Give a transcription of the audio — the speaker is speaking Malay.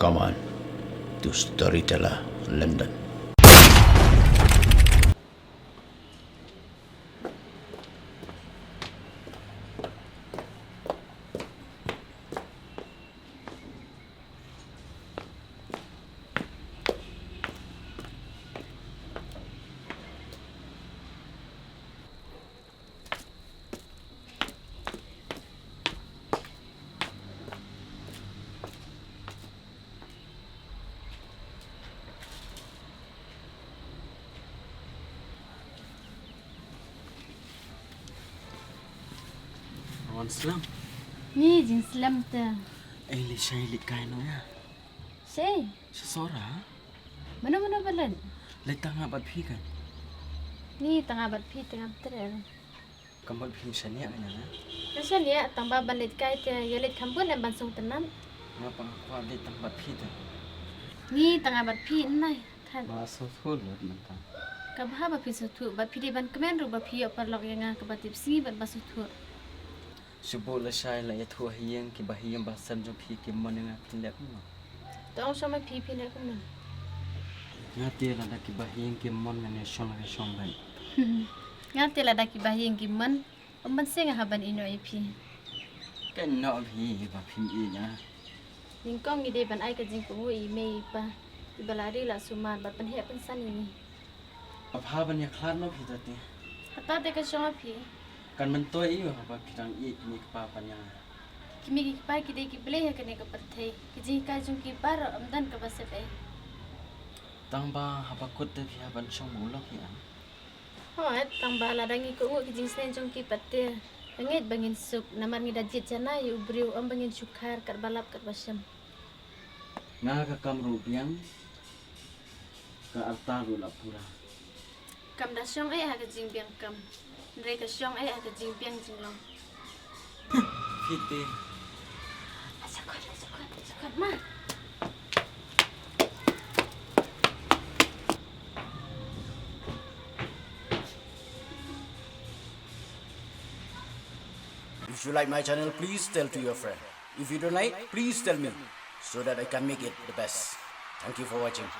rekaman to Storyteller London. Wan Slam. Ni jing Slam ta. Li shay li kay no ya. Say, Sora. mana balan? Le tanga bat phi kan. Ni tengah bat pi tengah ter. Kambal phi sania anya na. Kasi ni tang ba balit kay te yelit kampun dan bansung tenan. Ngapa kwa le tang bat phi ta. Ni tengah bat pi nai. Kan. Ma so thul lot man ta. Kabha ba pi sutu bat pi di ban kemen ru ba pi par lok yang ka batip si bat basutu. Subo la shay la yathu hiyang ki bahiyang basan jo phi ki manenga tindak no. Tong sama pi pi nak kemen. Ngati la da ki bahiyang ki mon ngane shong la shong ban. Ngati la daki bahing giman. Amban sing haban ino ip. Kan no phi ba phi i nya. Ningkong ide ban ai ka jing pu i me pa. Ibalari la suman bat pan he pan san ini. Abha ban ya khlar no phi ta ti. Kata de ka shong pi. Kan men toy i ba kitang i ni pa pa nya. Kimi ki pa ki de ki ble ha kene ka pathai. Ki jing ka jung ki par amdan ka base pe. Tang ba ha ba kut te phi ban shong mu lo ya. Hoat tang bala dangi ko ngu kijing sen jong ki patte. Bangit bangin sup namar ngi dajit jana yu briu am bangin sukar kat balap kat basam. Nga ka kam rupiang ka arta ru la pura. Kam da syong ai ha kijing biang kam. Ndre ka syong ai ha kijing biang jinglong. Pite Sakot ma. If you like my channel, please tell to your friend. If you don't like, please tell me so that I can make it the best. Thank you for watching.